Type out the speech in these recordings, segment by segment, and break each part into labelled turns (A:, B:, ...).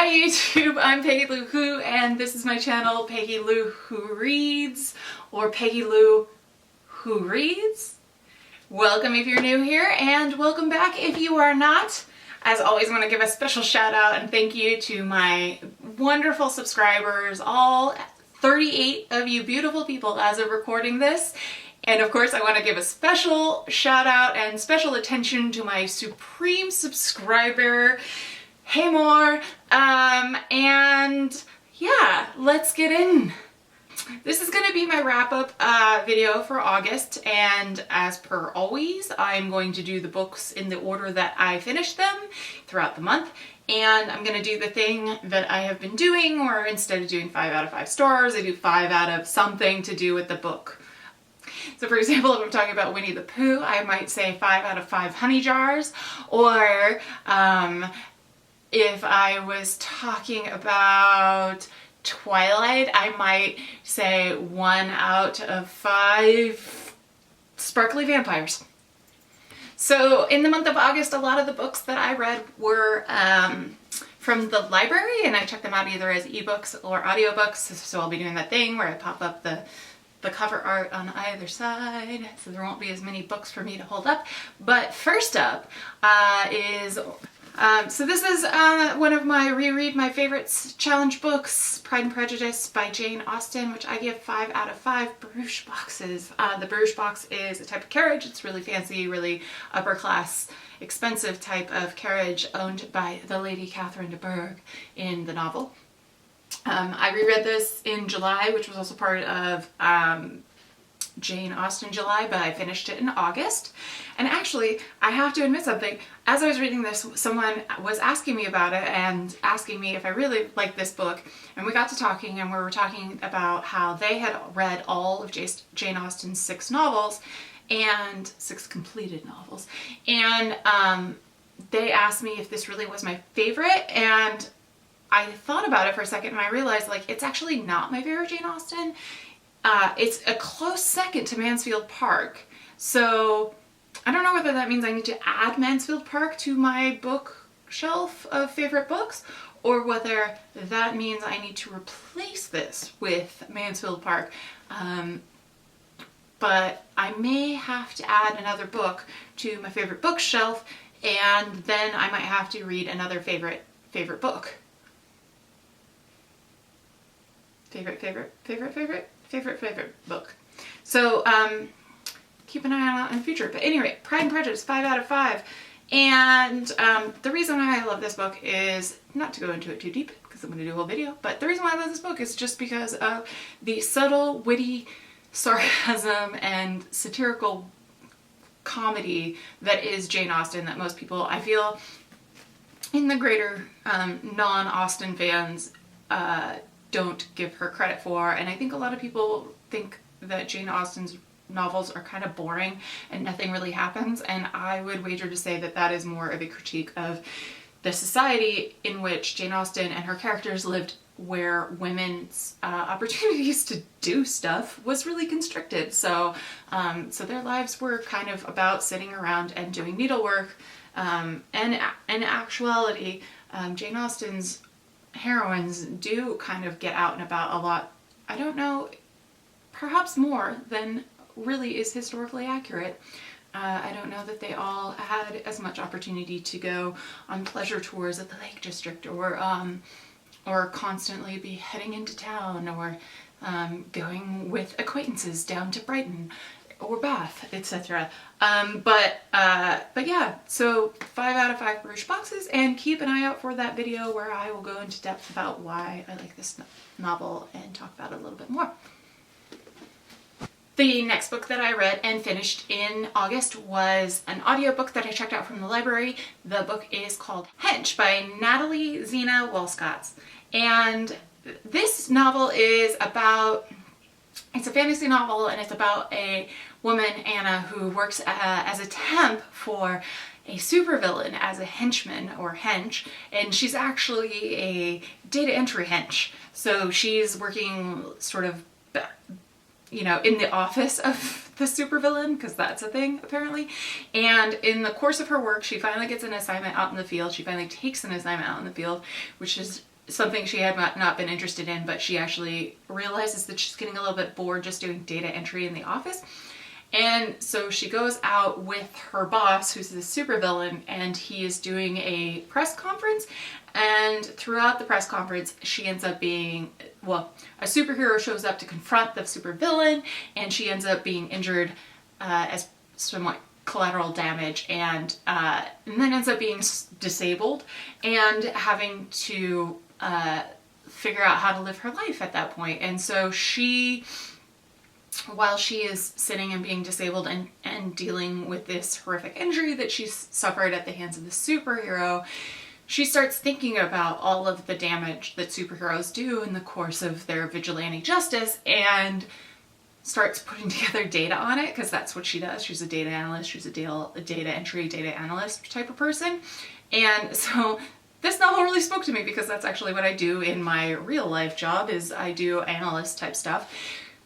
A: Hi YouTube, I'm PeggyLu Who, and this is my channel, PeggyLu Who Reads, or PeggyLu Who Reads. Welcome if you're new here, and welcome back if you are not. As always, I want to give a special shout out and thank you to my wonderful subscribers, all 38 of you beautiful people as of recording this. And of course, I want to give a special shout out and special attention to my supreme subscriber, Hey More, and yeah, let's get in. This is going to be my wrap-up video for August, and as per always, I'm going to do the books in the order that I finished them throughout the month, and I'm going to do the thing that I have been doing, where instead of doing 5 out of 5 stars, I do 5 out of something to do with the book. So for example, if I'm talking about Winnie the Pooh, I might say 5 out of 5 honey jars, or if I was talking about Twilight, I might say 1 out of 5 sparkly vampires. So in the month of August, a lot of the books that I read were from the library, and I checked them out either as ebooks or audiobooks. So I'll be doing that thing where I pop up the cover art on either side, so there won't be as many books for me to hold up. But first up is so this is one of my reread my favorites challenge books, Pride and Prejudice by Jane Austen, which I give 5 out of 5 barouche boxes. The barouche box is a type of carriage. It's really fancy, really upper class, expensive type of carriage owned by the Lady Catherine de Bourgh in the novel. I reread this in July, which was also part of Jane Austen July, but I finished it in August. And actually, I have to admit something. As I was reading this, someone was asking me about it and asking me if I really liked this book. And we got to talking, and we were talking about how they had read all of Jane Austen's 6 novels, and 6 completed novels. And they asked me if this really was my favorite, and I thought about it for a second, and I realized, like, it's actually not my favorite Jane Austen. It's a close second to Mansfield Park. So I don't know whether that means I need to add Mansfield Park to my bookshelf of favorite books, or whether that means I need to replace this with Mansfield Park. But I may have to add another book to my favorite bookshelf, and then I might have to read another favorite book. Favorite book. So keep an eye on that in the future. But anyway, Pride and Prejudice, 5 out of 5. And the reason why I love this book is, not to go into it too deep because I'm going to do a whole video, but the reason why I love this book is just because of the subtle, witty sarcasm and satirical comedy that is Jane Austen, that most people, I feel, in the greater non-Austen fans don't give her credit for. And I think a lot of people think that Jane Austen's novels are kind of boring and nothing really happens, and I would wager to say that that is more of a critique of the society in which Jane Austen and her characters lived, where women's opportunities to do stuff was really constricted. So their lives were kind of about sitting around and doing needlework, and in actuality, Jane Austen's heroines do kind of get out and about a lot. I don't know, perhaps more than really is historically accurate. I don't know that they all had as much opportunity to go on pleasure tours at the Lake District, or constantly be heading into town, or going with acquaintances down to Brighton or Bath, etc. But yeah, so 5 out of 5 barouche boxes, and keep an eye out for that video where I will go into depth about why I like this novel and talk about it a little bit more. The next book that I read and finished in August was an audiobook that I checked out from the library. The book is called Hench by Natalie, Zina, Walschots. And this novel is about, it's a fantasy novel, and it's about a woman, Anna, who works as a temp for a supervillain as a henchman, or hench, and she's actually a data entry hench. So she's working sort of, you know, in the office of the supervillain, because that's a thing apparently. And in the course of her work, she finally gets an assignment out in the field. She finally takes an assignment out in the field, which is something she had not been interested in, but she actually realizes that she's getting a little bit bored just doing data entry in the office. And so she goes out with her boss, who's the supervillain, and he is doing a press conference. And throughout the press conference, she ends up being, well, a superhero shows up to confront the supervillain, and she ends up being injured as somewhat collateral damage, and then ends up being disabled and having to figure out how to live her life at that point. And so she, while she is sitting and being disabled and dealing with this horrific injury that she's suffered at the hands of the superhero, she starts thinking about all of the damage that superheroes do in the course of their vigilante justice, and starts putting together data on it, because that's what she does. She's a data analyst, she's a data entry, data analyst type of person. And so this novel really spoke to me, because that's actually what I do in my real life job, is I do analyst type stuff.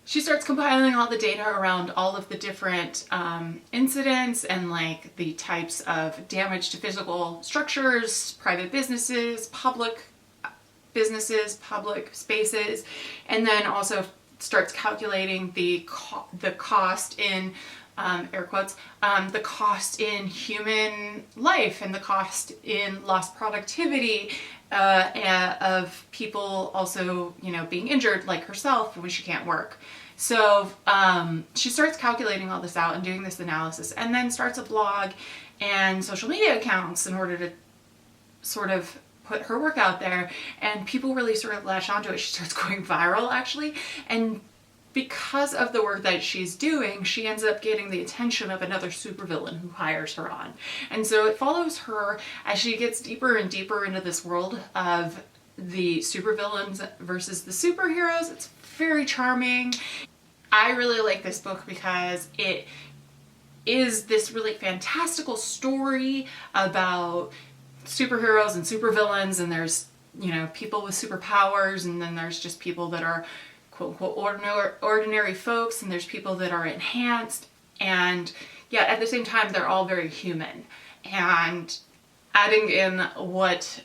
A: She starts compiling all the data around all of the different incidents and like the types of damage to physical structures, private businesses, public spaces, and then also starts calculating the cost in air quotes, the cost in human life and the cost in lost productivity of people also, you know, being injured like herself when she can't work. So she starts calculating all this out and doing this analysis, and then starts a blog and social media accounts in order to sort of put her work out there, and people really sort of latch onto it. She starts going viral, actually, and because of the work that she's doing, she ends up getting the attention of another supervillain who hires her on. And so it follows her as she gets deeper and deeper into this world of the supervillains versus the superheroes. It's very charming. I really like this book because it is this really fantastical story about superheroes and supervillains, and there's, you know, people with superpowers, and then there's just people that are quote-unquote ordinary folks, and there's people that are enhanced, and yet at the same time they're all very human. And adding in what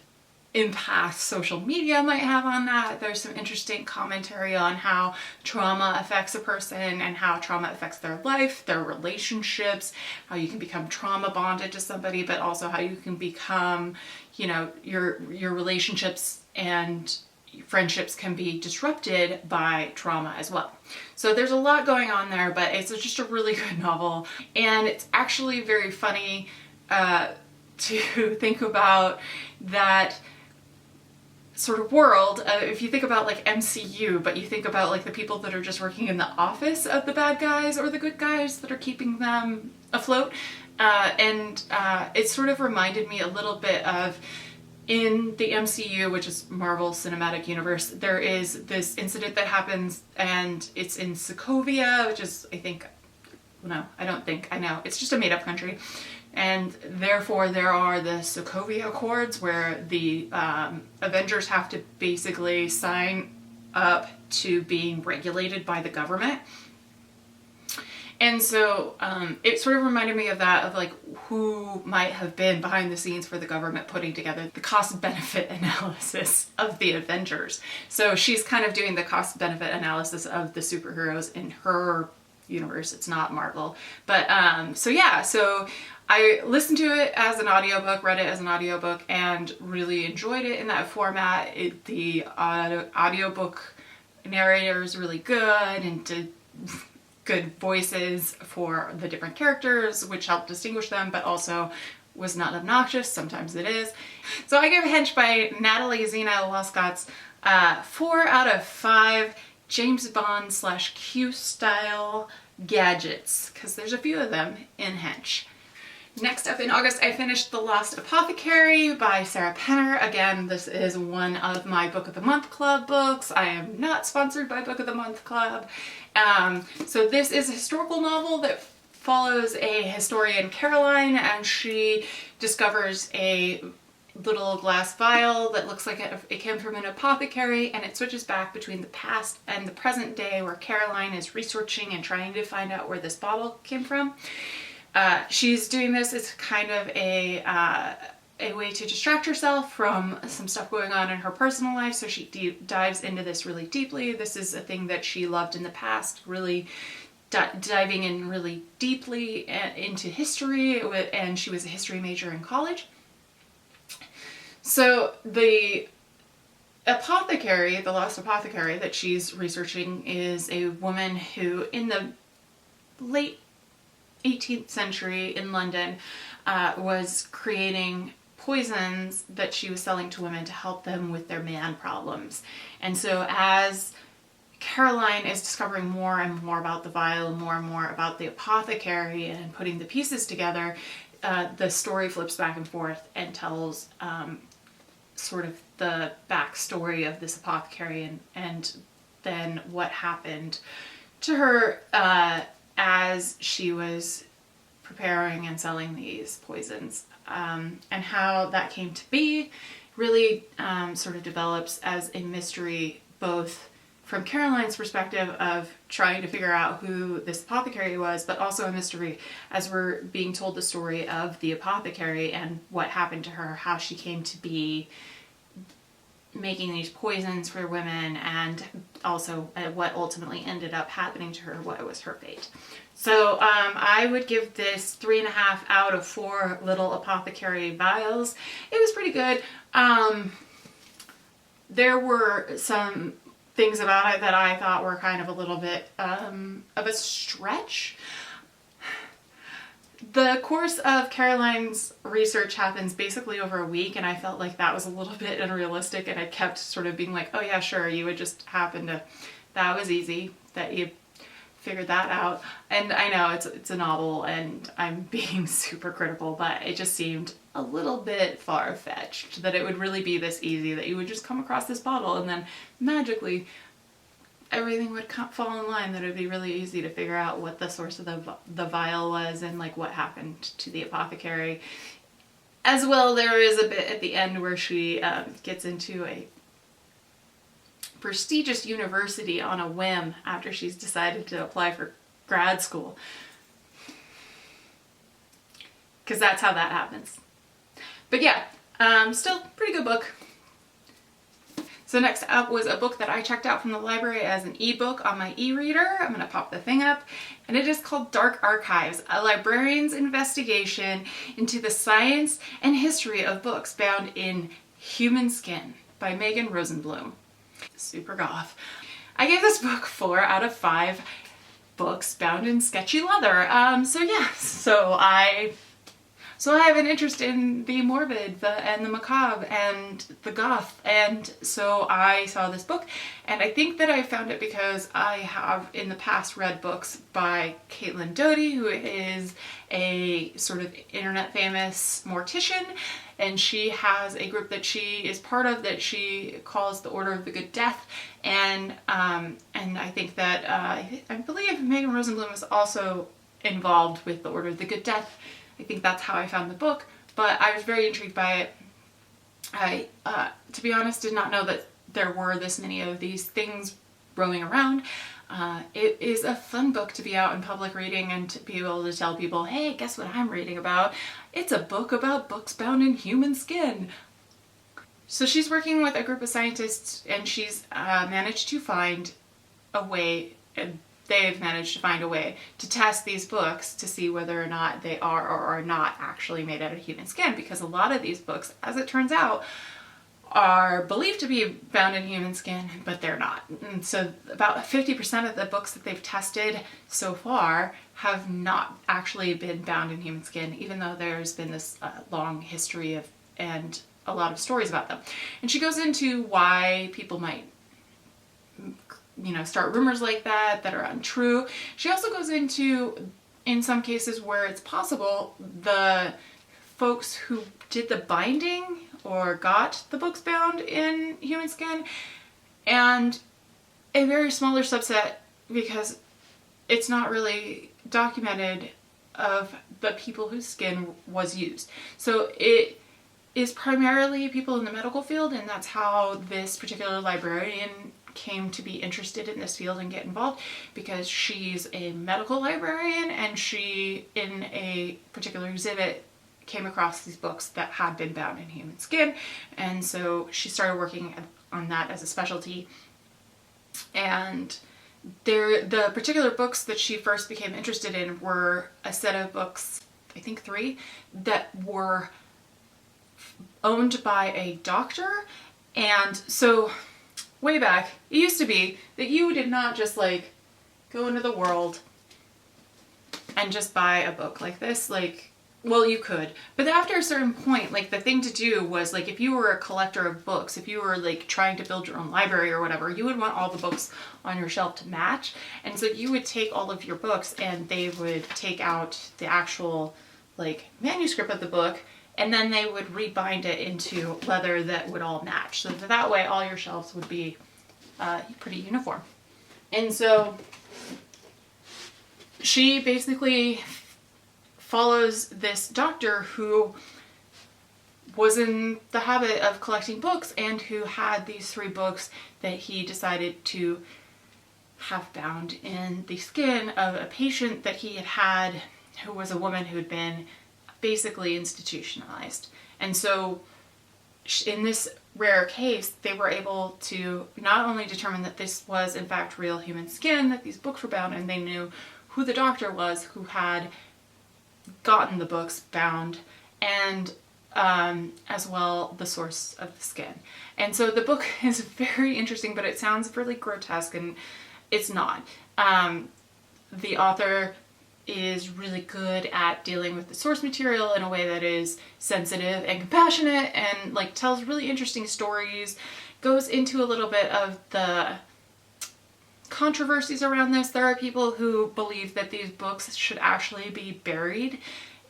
A: impact social media might have on that, there's some interesting commentary on how trauma affects a person and how trauma affects their life, their relationships, how you can become trauma bonded to somebody, but also how you can become, you know, your relationships and friendships can be disrupted by trauma as well. So there's a lot going on there, but it's just a really good novel, and it's actually very funny to think about that sort of world. If you think about like MCU, but you think about like the people that are just working in the office of the bad guys or the good guys that are keeping them afloat, and it sort of reminded me a little bit of, in the MCU, which is Marvel Cinematic Universe, there is this incident that happens, and it's in Sokovia, which is, I know, it's just a made-up country. And therefore there are the Sokovia Accords, where the Avengers have to basically sign up to being regulated by the government. And so it sort of reminded me of that, of like who might have been behind the scenes for the government putting together the cost-benefit analysis of the Avengers. So she's kind of doing the cost-benefit analysis of the superheroes in her universe. It's not Marvel. But so yeah, so I listened to it as an audiobook, read it as an audiobook, and really enjoyed it in that format. The audiobook narrator is really good, and did good voices for the different characters, which helped distinguish them, but also was not obnoxious. Sometimes it is. So I give Hench by Natalie, Zina, Walschots 4 out of 5 James Bond / Q style gadgets, because there's a few of them in Hench. Next up in August, I finished The Lost Apothecary by Sarah Penner. Again, this is one of my Book of the Month Club books. I am not sponsored by Book of the Month Club. So this is a historical novel that follows a historian, Caroline, and she discovers a little glass vial that looks like it came from an apothecary, and it switches back between the past and the present day, where Caroline is researching and trying to find out where this bottle came from. She's doing this as kind of a a way to distract herself from some stuff going on in her personal life. So she dives into this really deeply. This is a thing that she loved in the past, really diving in really deeply into history, and she was a history major in college. So the apothecary, the Lost Apothecary that she's researching, is a woman who in the late 18th century in London was creating poisons that she was selling to women to help them with their man problems. And so as Caroline is discovering more and more about the vial, more and more about the apothecary, and putting the pieces together, the story flips back and forth and tells sort of the backstory of this apothecary and then what happened to her as she was preparing and selling these poisons, and how that came to be really sort of develops as a mystery, both from Caroline's perspective of trying to figure out who this apothecary was, but also a mystery as we're being told the story of the apothecary and what happened to her, how she came to be making these poisons for women, and also what ultimately ended up happening to her, what was her fate. So I would give this 3.5 out of 4 little apothecary vials. It was pretty good. There were some things about it that I thought were kind of a little bit of a stretch. The course of Caroline's research happens basically over a week, and I felt like that was a little bit unrealistic, and I kept sort of being like, oh yeah, sure, you would just happen to, that was easy, that you figured that out. And I know it's a novel and I'm being super critical, but it just seemed a little bit far-fetched that it would really be this easy, that you would just come across this bottle and then magically everything would fall in line, that it would be really easy to figure out what the source of the vial was and like what happened to the apothecary. As well, there is a bit at the end where she gets into a prestigious university on a whim after she's decided to apply for grad school. Because that's how that happens. But yeah, still pretty good book. So next up was a book that I checked out from the library as an ebook on my e-reader. I'm going to pop the thing up. And it is called Dark Archives, a librarian's investigation into the science and history of books bound in human skin by Megan Rosenblum. Super goth. I gave this book 4 out of 5 books bound in sketchy leather. So I have an interest in the morbid and the macabre and the goth, and so I saw this book, and I think that I found it because I have in the past read books by Caitlin Doughty, who is a sort of internet famous mortician, and she has a group that she is part of that she calls the Order of the Good Death, and I think that I believe Megan Rosenblum is also involved with the Order of the Good Death. I think that's how I found the book, but I was very intrigued by it. I, to be honest, did not know that there were this many of these things roaming around. It is a fun book to be out in public reading and to be able to tell people, hey, guess what I'm reading about? It's a book about books bound in human skin. So she's working with a group of scientists, and she's managed to find a way, they've managed to find a way to test these books to see whether or not they are or are not actually made out of human skin, because a lot of these books, as it turns out, are believed to be bound in human skin, but they're not. And so about 50% of the books that they've tested so far have not actually been bound in human skin, even though there's been this long history of and a lot of stories about them. And she goes into why people might start rumors like that are untrue. She also goes into, in some cases where it's possible, the folks who did the binding or got the books bound in human skin, and a very smaller subset, because it's not really documented, of the people whose skin was used. So it is primarily people in the medical field, and that's how this particular librarian came to be interested in this field and get involved, because she's a medical librarian, and she, in a particular exhibit, came across these books that had been bound in human skin, and so she started working on that as a specialty. And the particular books that she first became interested in were a set of books, I think 3, that were owned by a doctor. And so way back, it used to be that you did not just like go into the world and just buy a book like this. Like, well, you could, but after a certain point, like the thing to do was like, if you were a collector of books, if you were like trying to build your own library or whatever, you would want all the books on your shelf to match. And so you would take all of your books and they would take out the actual like manuscript of the book, and then they would rebind it into leather that would all match. So that way all your shelves would be pretty uniform. And so she basically follows this doctor who was in the habit of collecting books and who had these 3 books that he decided to have bound in the skin of a patient that he had who was a woman who had been basically institutionalized. And so in this rare case, they were able to not only determine that this was in fact real human skin, that these books were bound, and they knew who the doctor was who had gotten the books bound, and as well the source of the skin. And so the book is very interesting, but it sounds really grotesque, and it's not. The author is really good at dealing with the source material in a way that is sensitive and compassionate, and like tells really interesting stories, goes into a little bit of the controversies around this. There are people who believe that these books should actually be buried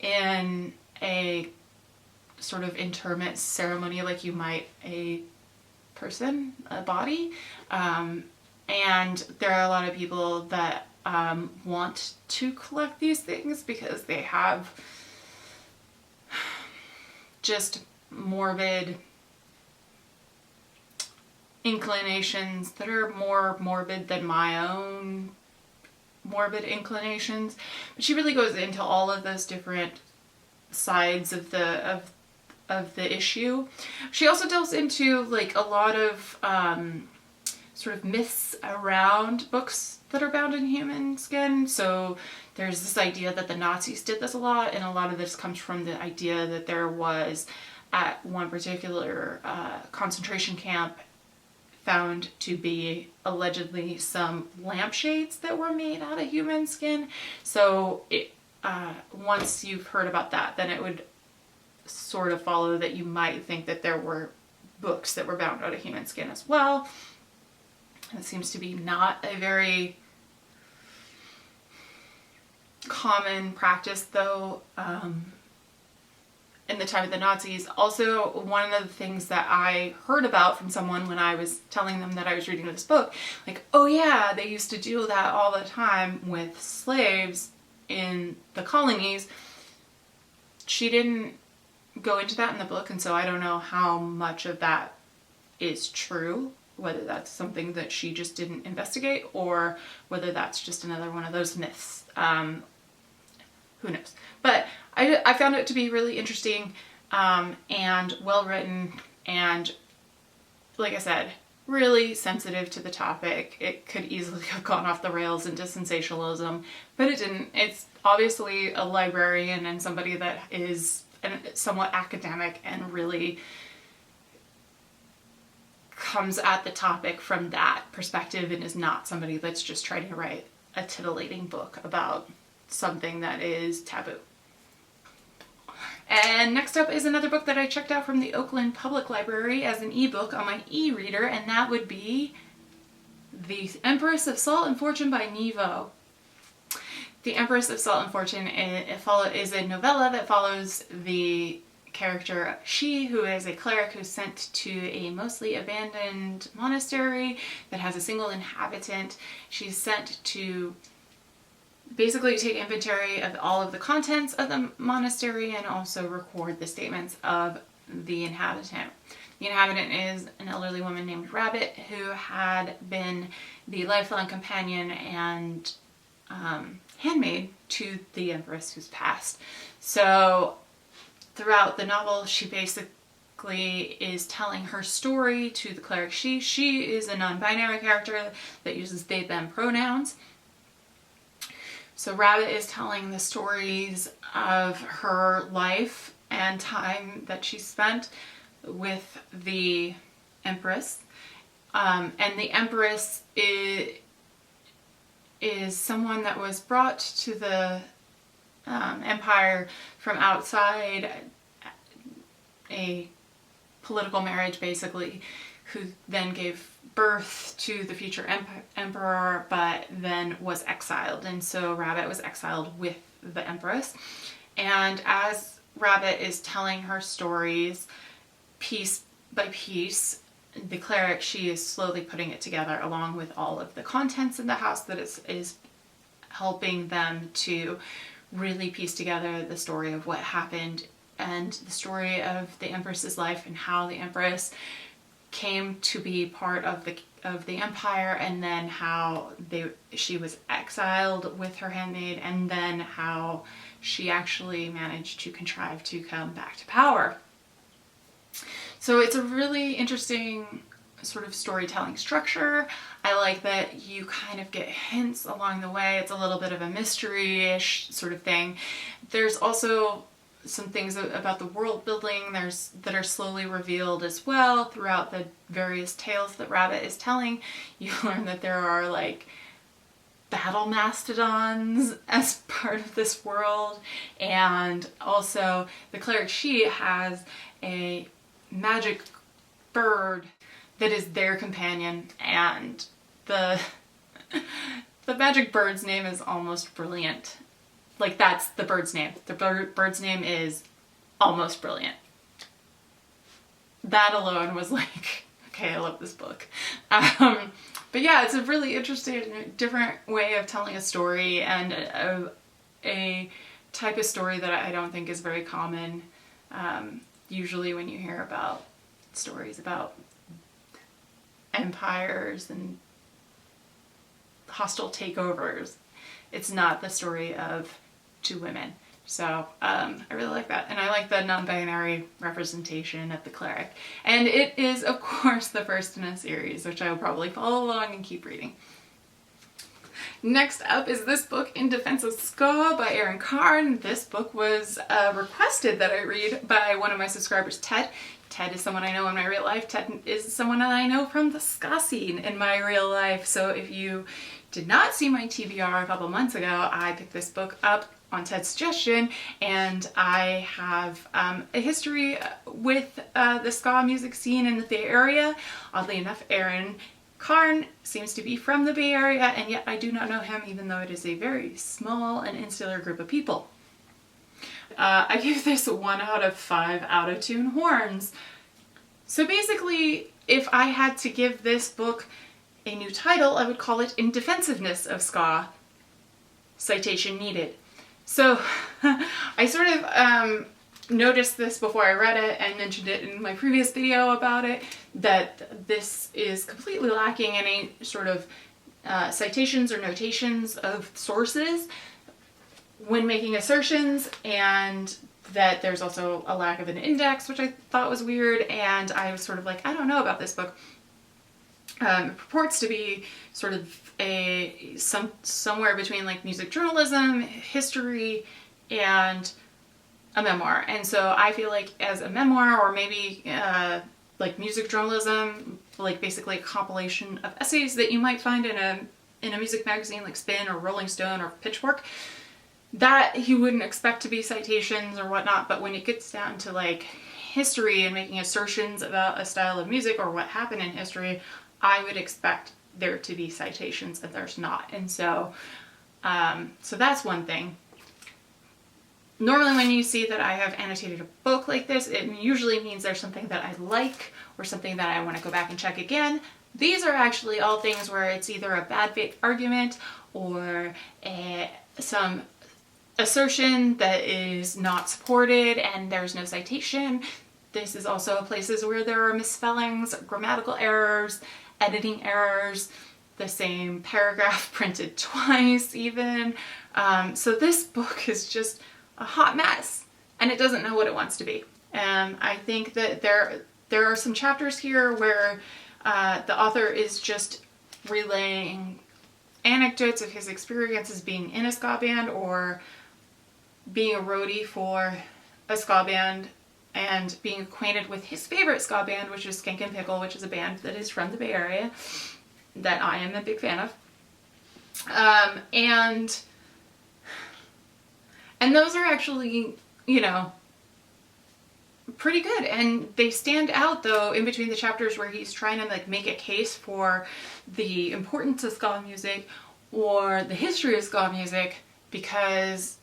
A: in a sort of interment ceremony, like you might a person, a body. And there are a lot of people that want to collect these things because they have just morbid inclinations that are more morbid than my own morbid inclinations. But she really goes into all of those different sides of the issue. She also delves into like a lot of sort of myths around books that are bound in human skin. So there's this idea that the Nazis did this a lot, and a lot of this comes from the idea that there was at one particular concentration camp found to be allegedly some lampshades that were made out of human skin. So it, once you've heard about that, then it would sort of follow that you might think that there were books that were bound out of human skin as well. It seems to be not a very common practice, though, in the time of the Nazis. Also, one of the things that I heard about from someone when I was telling them that I was reading this book, like, oh yeah, they used to do that all the time with slaves in the colonies. She didn't go into that in the book, and so I don't know how much of that is true, whether that's something that she just didn't investigate or whether that's just another one of those myths. Who knows? But I found it to be really interesting and well written, and like I said, really sensitive to the topic. It could easily have gone off the rails into sensationalism, but it didn't. It's obviously a librarian and somebody that is somewhat academic and really comes at the topic from that perspective, and is not somebody that's just trying to write a titillating book about something that is taboo. And next up is another book that I checked out from the Oakland Public Library as an ebook on my e-reader, and that would be The Empress of Salt and Fortune by Nevo. The Empress of Salt and Fortune is a novella that follows the character She, who is a cleric who's sent to a mostly abandoned monastery that has a single inhabitant. She's sent to basically take inventory of all of the contents of the monastery and also record the statements of the inhabitant. The inhabitant is an elderly woman named Rabbit, who had been the lifelong companion and handmaid to the Empress who's passed. So throughout the novel, she basically is telling her story to the cleric. She is a non-binary character that uses they, them pronouns. So Rabbit is telling the stories of her life and time that she spent with the Empress. And the Empress is someone that was brought to the empire from outside, a political marriage basically, who then gave birth to the future emperor, but then was exiled. And so Rabbit was exiled with the Empress. And as Rabbit is telling her stories piece by piece, the cleric, she is slowly putting it together along with all of the contents in the house that is helping them to really piece together the story of what happened and the story of the Empress's life and how the Empress came to be part of the empire, and then how she was exiled with her handmaid, and then how she actually managed to contrive to come back to power. So it's a really interesting sort of storytelling structure. I like that you kind of get hints along the way. It's a little bit of a mystery-ish sort of thing. There's also some things about the world building that are slowly revealed as well throughout the various tales that Rabbit is telling. You learn that there are like battle mastodons as part of this world, and also the cleric, she has a magic bird that is their companion, and the magic bird's name is Almost Brilliant. Like, that's the bird's name. The bird's name is Almost Brilliant. That alone was like, okay, I love this book. But yeah, it's a really interesting, different way of telling a story, and a type of story that I don't think is very common. Usually when you hear about stories about empires and hostile takeovers, it's not the story of two women. So I really like that, and I like the non-binary representation of the cleric. And it is, of course, the first in a series, which I will probably follow along and keep reading. Next up is this book, In Defense of Ska by Erin Karn. This book was requested that I read by one of my subscribers, Ted. Ted is someone I know in my real life. Ted is someone that I know from the ska scene in my real life. So if you did not see my TBR a couple months ago, I picked this book up on Ted's suggestion, and I have a history with the ska music scene in the Bay Area. Oddly enough, Erin Karn seems to be from the Bay Area, and yet I do not know him, even though it is a very small and insular group of people. I give this 1 out of 5 out-of-tune horns. So basically, if I had to give this book a new title, I would call it In Defensiveness of Ska, citation needed. So I sort of noticed this before I read it and mentioned it in my previous video about it, that this is completely lacking any sort of citations or notations of sources when making assertions, and that there's also a lack of an index, which I thought was weird, and I was sort of like, I don't know about this book. It purports to be sort of somewhere between like music journalism, history, and a memoir. And so I feel like as a memoir, or maybe like music journalism, like basically a compilation of essays that you might find in a music magazine like Spin or Rolling Stone or Pitchfork, that you wouldn't expect to be citations or whatnot. But when it gets down to like history and making assertions about a style of music or what happened in history, I would expect there to be citations, and there's not. And so so that's one thing. Normally when you see that I have annotated a book like this, it usually means there's something that I like or something that I want to go back and check again. These are actually all things where it's either a bad faith argument or some assertion that is not supported and there's no citation. This is also places where there are misspellings, grammatical errors, editing errors, the same paragraph printed twice even. So this book is just a hot mess. and it doesn't know what it wants to be. I think that there are some chapters here where the author is just relaying anecdotes of his experiences being in a ska band or being a roadie for a ska band and being acquainted with his favorite ska band, which is Skink and Pickle, which is a band that is from the Bay Area that I am a big fan of. And those are actually, you know, pretty good, and they stand out though in between the chapters where he's trying to like make a case for the importance of ska music or the history of ska music, because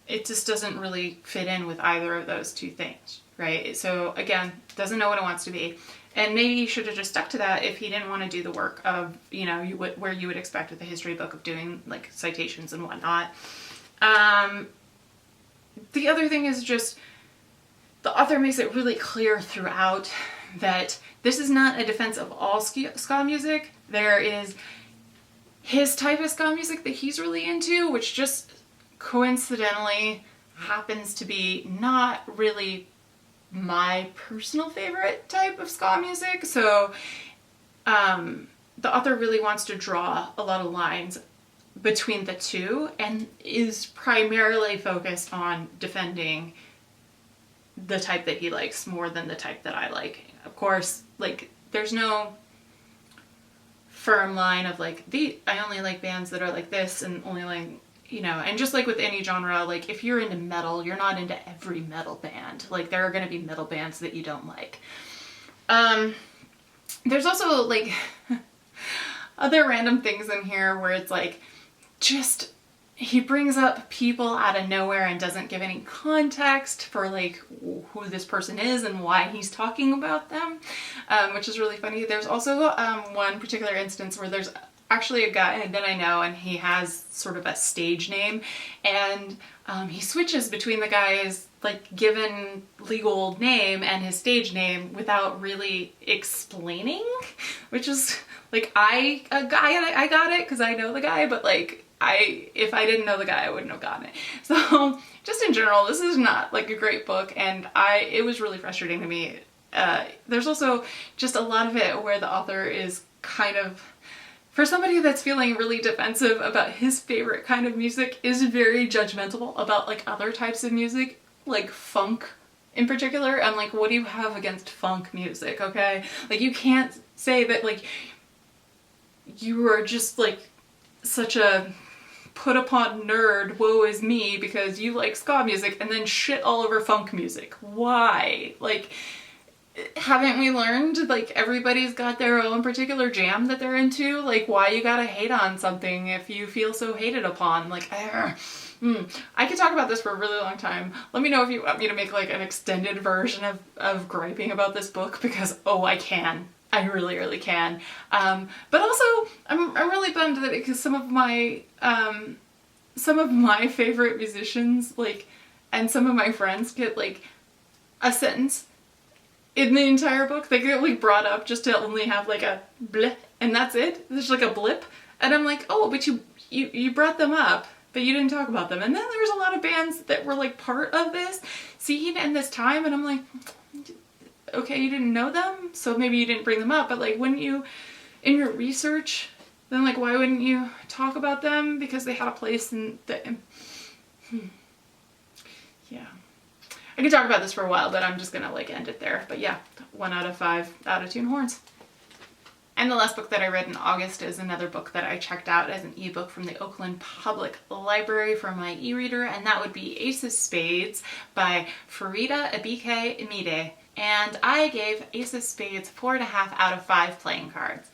A: it just doesn't really fit in with either of those two things, right? So again, doesn't know what it wants to be, and maybe he should have just stuck to that if he didn't want to do the work of, you know, where you would expect with a history book of doing like citations and whatnot. The other thing is just the author makes it really clear throughout that this is not a defense of all ska music. There is his type of ska music that he's really into, which just coincidentally happens to be not really my personal favorite type of ska music. So the author really wants to draw a lot of lines between the two and is primarily focused on defending the type that he likes more than the type that I like. Of course, like, there's no firm line of like, I only like bands that are like this and only like, you know, and just like with any genre, like if you're into metal, you're not into every metal band. Like there are going to be metal bands that you don't like. There's also like other random things in here where it's like, just, he brings up people out of nowhere and doesn't give any context for like who this person is and why he's talking about them, which is really funny. There's also one particular instance where there's actually a guy that I know and he has sort of a stage name, and he switches between the guy's like given legal name and his stage name without really explaining, which is like, I got it because I know the guy, but like if I didn't know the guy, I wouldn't have gotten it. So just in general, this is not like a great book, and it was really frustrating to me. There's also just a lot of it where the author is kind of, for somebody that's feeling really defensive about his favorite kind of music, is very judgmental about like other types of music, like funk in particular. I'm like, what do you have against funk music, okay? Like you can't say that like you are just like such a put upon nerd, woe is me, because you like ska music and then shit all over funk music. Why? Like, haven't we learned like everybody's got their own particular jam that they're into? Like, why you gotta hate on something if you feel so hated upon? Like, I could talk about this for a really long time. Let me know if you want me to make like an extended version of griping about this book, because I can. I really, really can. But also, I'm really bummed that because some of my favorite musicians, like, and some of my friends get like a sentence in the entire book. They get like brought up just to only have like a blip, and that's it. There's like a blip, and I'm like, oh, but you brought them up, but you didn't talk about them. And then there's a lot of bands that were like part of this scene and this time, and I'm like, okay, you didn't know them, so maybe you didn't bring them up, but like, wouldn't you, in your research, then like, why wouldn't you talk about them? Because they had a place in the... Yeah. I could talk about this for a while, but I'm just gonna like end it there. But yeah, 1 out of 5 attitude horns. And the last book that I read in August is another book that I checked out as an ebook from the Oakland Public Library for my e-reader, and that would be Ace of Spades by Farida Abike Imide. And I gave Ace of Spades 4.5 out of 5 playing cards.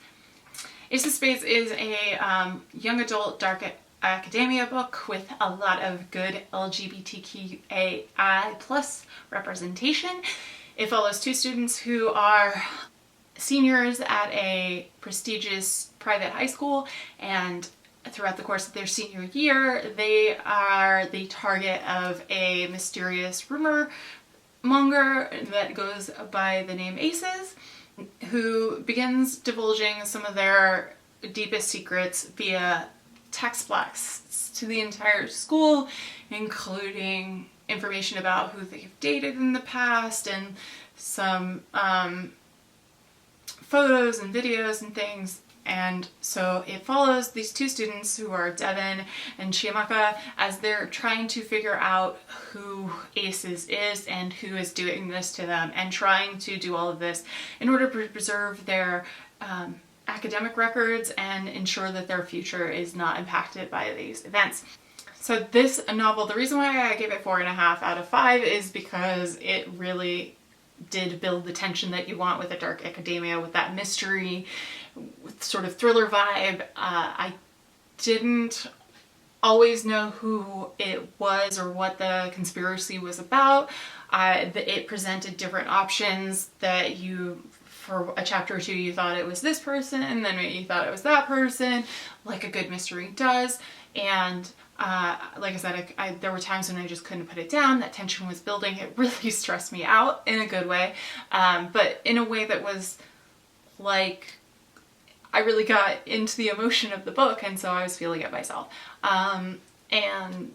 A: Ace of Spades is a young adult dark academia book with a lot of good LGBTQAI plus representation. It follows 2 students who are seniors at a prestigious private high school, and throughout the course of their senior year, they are the target of a mysterious rumor monger that goes by the name Aces, who begins divulging some of their deepest secrets via text blasts to the entire school, including information about who they've dated in the past and some photos and videos and things. And so it follows these two students who are Devin and Chiamaka as they're trying to figure out who Aces is and who is doing this to them, and trying to do all of this in order to preserve their academic records and ensure that their future is not impacted by these events. So this novel, the reason why I gave it 4.5 out of 5 is because it really did build the tension that you want with a dark academia, with that mystery, with sort of thriller vibe. I didn't always know who it was or what the conspiracy was about. It presented different options that you, for a chapter or two, you thought it was this person, and then you thought it was that person, like a good mystery does. And like I said, there were times when I just couldn't put it down. That tension was building. It really stressed me out in a good way, but in a way that was like, I really got into the emotion of the book, and so I was feeling it myself. And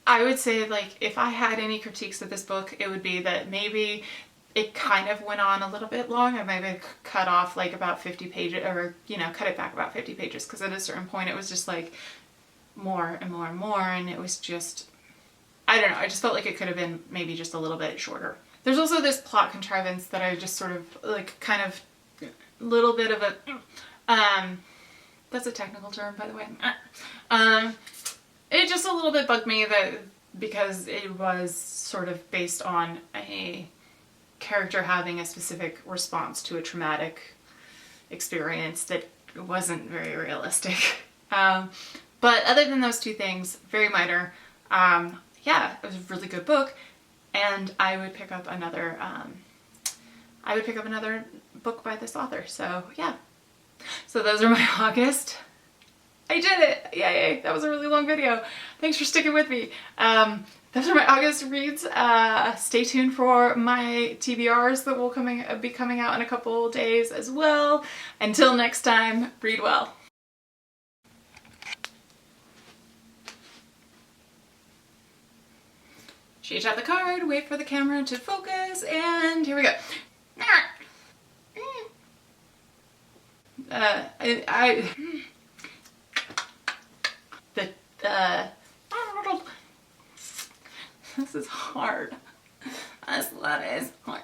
A: I would say, like, if I had any critiques of this book, it would be that maybe it kind of went on a little bit long. I maybe cut off like about 50 pages, or, you know, cut it back about 50 pages, because at a certain point it was just like more and more and more, and it was just, I don't know, I just felt like it could have been maybe just a little bit shorter. There's also this plot contrivance that I just sort of like, kind of little bit of a, that's a technical term, by the way. It just a little bit bugged me that, because it was sort of based on a character having a specific response to a traumatic experience that wasn't very realistic. But other than those two things, very minor. Yeah, it was a really good book, and I would pick up another book by this author. So yeah. So those are my August. I did it! Yay! That was a really long video. Thanks for sticking with me. Those are my August reads. Stay tuned for my TBRs that will be coming out in a couple days as well. Until next time, read well. Change out the card, wait for the camera to focus, and here we go. This is hard. That is hard.